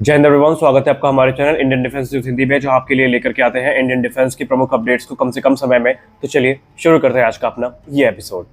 जय हिंद एवरीवन, स्वागत है आपका हमारे channel Indian defence news Hindi में, जो आपके लिए लेकर के आते हैं इंडियन डिफेंस की प्रमुख अपडेट्स को कम से कम समय में। तो चलिए शुरू करते हैं आज का अपना ये एपिसोड।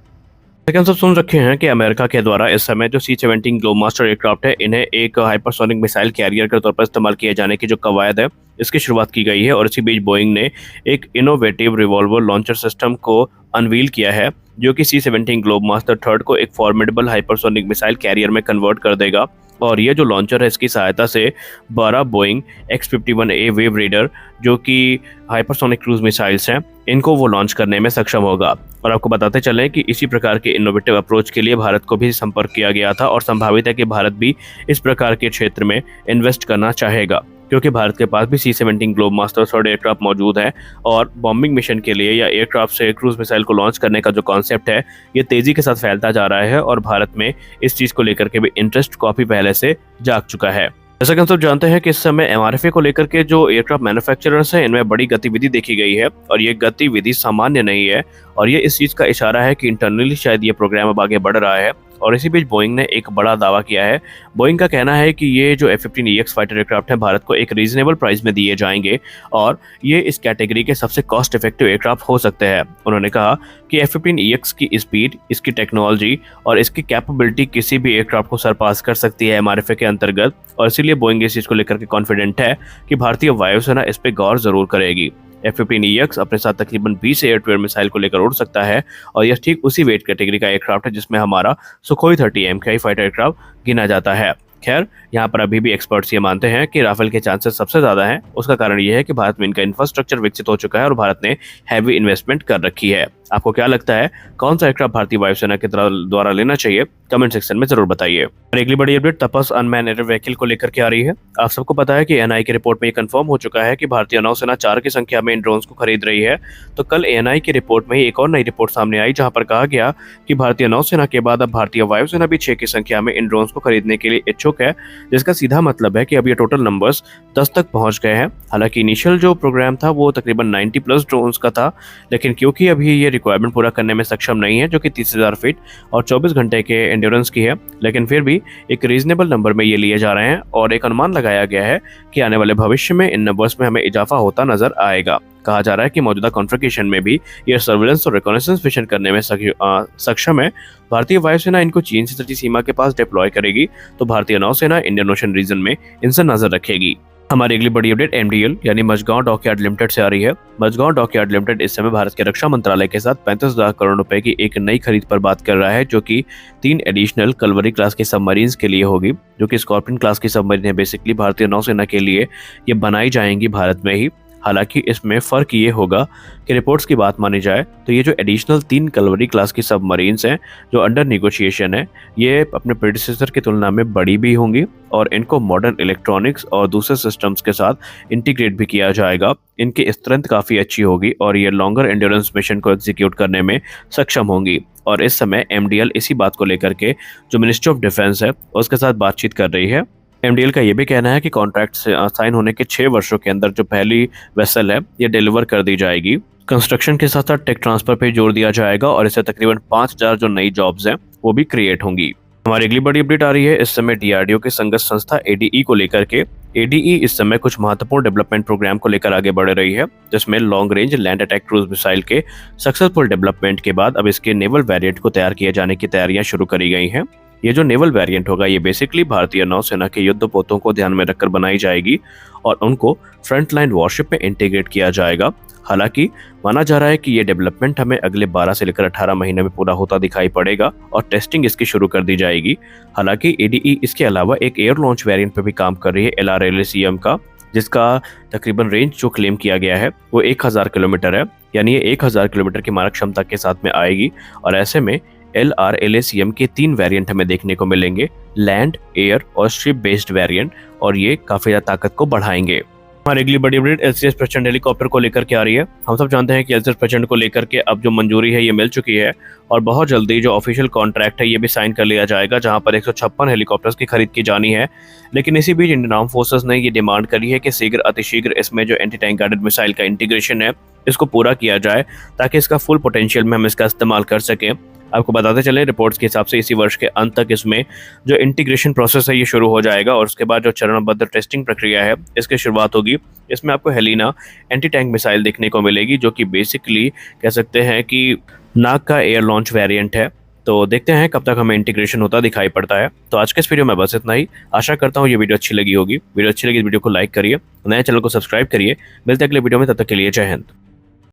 लेकिन सब सुन रखे हैं कि अमेरिका के द्वारा इस समय जो C-17 ग्लोबमास्टर एयरक्राफ्ट है, इन्हें एक हाइपरसोनिक मिसाइल कैरियर के तौर पर इस्तेमाल किए जाने की जो कवायद है, इसकी शुरुआत की गई है। और इसी बीच बोइंग ने एक इनोवेटिव रिवॉल्वर लॉन्चर सिस्टम को अनवील किया है, जो कि C-17 ग्लोबमास्टर थर्ड को एक फॉर्मिडेबल हाइपरसोनिक मिसाइल कैरियर में कन्वर्ट कर देगा। और ये जो लॉन्चर है, इसकी सहायता से 12 बोइंग X-51A वेव रेडर, जो कि हाइपरसोनिक क्रूज मिसाइल्स हैं, इनको वो लॉन्च करने में सक्षम होगा। और आपको बताते चलें कि इसी प्रकार के इनोवेटिव अप्रोच के लिए भारत को भी संपर्क किया गया था, और संभावित है कि भारत भी इस प्रकार के क्षेत्र में इन्वेस्ट करना चाहेगा, क्योंकि भारत के पास भी C-17 ग्लोबमास्टर थर्ड एयरक्राफ्ट मौजूद है। और बॉम्बिंग मिशन के लिए या एयरक्राफ्ट से क्रूज मिसाइल को लॉन्च करने का जो कॉन्सेप्ट है, ये तेजी के साथ फैलता जा रहा है, और भारत में इस चीज को लेकर के भी इंटरेस्ट काफी पहले से जाग चुका है। जैसा कि हम सब जानते हैं कि इस समय MRFA को लेकर के जो एयरक्राफ्ट मैन्युफैक्चरर्स हैं, इनमें बड़ी गतिविधि देखी गई है, और ये गतिविधि सामान्य नहीं है। और ये इस चीज का इशारा है कि इंटरनली शायद ये प्रोग्राम अब आगे बढ़ रहा है। और इसी बीच बोइंग ने एक बड़ा दावा किया है। बोइंग का कहना है कि ये जो F-15EX फाइटर एयरक्राफ्ट है, भारत को एक रीजनेबल प्राइस में दिए जाएंगे, और ये इस कैटेगरी के सबसे कॉस्ट इफेक्टिव एयरक्राफ्ट हो सकते हैं। उन्होंने कहा कि F-15EX की स्पीड, इसकी टेक्नोलॉजी और इसकी कैपेबिलिटी किसी भी एयरक्राफ्ट को सरपास कर सकती है MRFA के अंतर्गत। और इसीलिए बोइंग इस चीज को लेकर के कॉन्फिडेंट है कि भारतीय वायुसेना इस पर गौर जरूर करेगी। F-15EX अपने साथ तकरीबन 20 एयर टू एयर मिसाइल को लेकर उड़ सकता है, और यह ठीक उसी वेट कैटेगरी का एयरक्राफ्ट है जिसमें हमारा सुखोई 30 MKI फाइटर एयरक्राफ्ट गिना जाता है। खैर, यहाँ पर अभी भी एक्सपर्ट्स ये मानते हैं कि राफेल के चांसेस सबसे ज्यादा हैं। उसका कारण ये है कि भारत में इनका इंफ्रास्ट्रक्चर विकसित हो चुका है, और भारत ने हैवी इन्वेस्टमेंट कर रखी है। आपको क्या लगता है, कौन सा एयरक्राफ्ट भारतीय वायुसेना के द्वारा लेना चाहिए? कमेंट सेक्शन में जरूर बताइए। और अगली बड़ी अपडेट तपस अनमैन एयर व्हीकल को लेकर के आ रही है। आप सबको पता है कि ANI की रिपोर्ट में ये कंफर्म हो चुका है कि भारतीय नौसेना 4 की संख्या में इन ड्रोन्स को खरीद रही है। तो कल ANI की रिपोर्ट में एक और नई रिपोर्ट सामने आई, जहां पर कहा गया कि भारतीय नौसेना के बाद अब भारतीय वायुसेना भी 6 की संख्या में इन ड्रोन्स को खरीदने के लिए इच्छुक है, जिसका सीधा मतलब है कि अब ये टोटल नंबर्स 10 तक पहुंच गए हैं। हालांकि इनिशियल जो प्रोग्राम था वो तकरीबन 90 प्लस ड्रोन्स का था, लेकिन क्योंकि अभी ये रिक्वायरमेंट पूरा करने में सक्षम नहीं है, जो कि 30,000 फीट और 24 घंटे के एंड्योरेंस की है, लेकिन फिर भी एक रीजनेबल नंबर में ये लिए जा रहे हैं। और एक अनुमान लगाया गया है कि आने वाले भविष्य में इन नंबर्स में हमें इजाफा होता नजर आएगा। कहा जा रहा है कि मौजूदा कॉन्फ़िगरेशन में भी ये सर्विलेंस और रिकॉनेसेंस मिशन करने में सक्षम है। भारतीय वायुसेना इनको चीन से सटी सीमा के पास डिप्लॉय करेगी, तो भारतीय नौसेना इंडियन ओशन रीजन में इनसे नजर रखेगी। हमारी अगली बड़ी अपडेट MDL यानी मझगांव डॉकयार्ड लिमिटेड से आ रही है। मझगांव डॉकयार्ड लिमिटेड इस समय भारत के रक्षा मंत्रालय के साथ 35 लाख करोड़ रुपए की एक नई खरीद पर बात कर रहा है, जो कि 3 एडिशनल कलवरी क्लास के सबमरीन्स के लिए होगी, जो कि स्कॉर्पियन क्लास की सबमरीन है। बेसिकली भारतीय नौसेना के लिए ये बनाई जाएंगी भारत में ही। हालांकि इसमें फ़र्क ये होगा कि रिपोर्ट्स की बात मानी जाए तो ये जो एडिशनल 3 कलवरी क्लास की सबमरीन्स हैं जो अंडर नेगोशिएशन है, ये अपने प्रेडिसेसर की तुलना में बड़ी भी होंगी, और इनको मॉडर्न इलेक्ट्रॉनिक्स और दूसरे सिस्टम्स के साथ इंटीग्रेट भी किया जाएगा। इनकी स्ट्रेंथ काफ़ी अच्छी होगी, और ये लॉन्गर एंड्योरेंस मिशन को एग्जीक्यूट करने में सक्षम होंगी। और इस समय MDL इसी बात को लेकर के जो मिनिस्ट्री ऑफ डिफेंस है उसके साथ बातचीत कर रही है। MDL का ये भी कहना है कि कॉन्ट्रैक्ट साइन होने के 6 वर्षों के अंदर जो पहली वेसल है ये डिलीवर कर दी जाएगी। कंस्ट्रक्शन के साथ साथ टेक ट्रांसफर पे जोर दिया जाएगा, और इससे तकरीबन 5,000 जो नई जॉब्स हैं वो भी क्रिएट होंगी। हमारी अगली बड़ी अपडेट आ रही है इस समय DRDO के संगत संस्था ADE को लेकर के। ADE इस समय कुछ महत्वपूर्ण डेवलपमेंट प्रोग्राम को लेकर आगे बढ़ रही है, जिसमें long range land attack cruise missile के सक्सेसफुल डेवलपमेंट के बाद अब इसके नेवल वेरिएंट को तैयार किए जाने की तैयारियां शुरू करी गई हैं। ये जो नेवल वेरिएंट होगा, ये बेसिकली भारतीय नौसेना के युद्धपोतों को ध्यान में रखकर बनाई जाएगी, और उनको फ्रंट लाइन वॉरशिप में इंटीग्रेट किया जाएगा। हालांकि माना जा रहा है कि ये डेवलपमेंट हमें अगले 12 से लेकर 18 महीने में पूरा होता दिखाई पड़ेगा, और टेस्टिंग इसकी शुरू कर दी जाएगी। हालांकि ADE इसके अलावा एक एयर लॉन्च वेरिएंट पे भी काम कर रही है, LRLACM का, जिसका तकरीबन रेंज जो क्लेम किया गया है वो 1000 किलोमीटर है। यानी ये 1000 किलोमीटर की मारक क्षमता के साथ में आएगी, और ऐसे में LRLACM के 3 वेरिएंट हमें देखने को मिलेंगे, लैंड, एयर और शिप बेस्ड वेरिएंट, और ये काफी ज्यादा ताकत को बढ़ाएंगे। हमारी अगली बड़ी अपडेट LCS प्रचंड हेलीकॉप्टर को लेकर के आ रही है। हम सब जानते हैं कि LCS प्रचंड को लेकर के अब जो मंजूरी है ये मिल चुकी है, और बहुत जल्दी जो ऑफिशियल कॉन्ट्रैक्ट है ये भी साइन कर लिया जाएगा, जहां पर 156 हेलीकॉप्टर्स की खरीद की जानी है। लेकिन इसी बीच इंडियन आर्म फोर्सेस ने ये डिमांड करी है कि शीघ्र अतिशीघ्र इसमें जो एंटी टैंक गाइडेड मिसाइल का इंटीग्रेशन है इसको पूरा किया जाए ताकि इसका फुल पोटेंशियल में हम इसका इस्तेमाल कर सकें। आपको बताते चलें, रिपोर्ट्स के हिसाब से इसी वर्ष के अंत तक इसमें जो इंटीग्रेशन प्रोसेस है ये शुरू हो जाएगा और उसके बाद जो चरणबद्ध टेस्टिंग प्रक्रिया है इसकी शुरुआत होगी। इसमें आपको हेलिना एंटी टैंक मिसाइल देखने को मिलेगी, जो कि बेसिकली कह सकते हैं कि नाग का एयर लॉन्च वेरिएंट है। तो देखते हैं कब तक हमें इंटीग्रेशन होता दिखाई पड़ता है। तो आज के इस वीडियो में बस इतना ही। आशा करता हूँ ये वीडियो अच्छी लगी होगी। वीडियो अच्छी लगी तो वीडियो को लाइक करिए, नए चैनल को सब्सक्राइब करिए। मिलते हैं अगले वीडियो में, तब तक के लिए जय हिंद।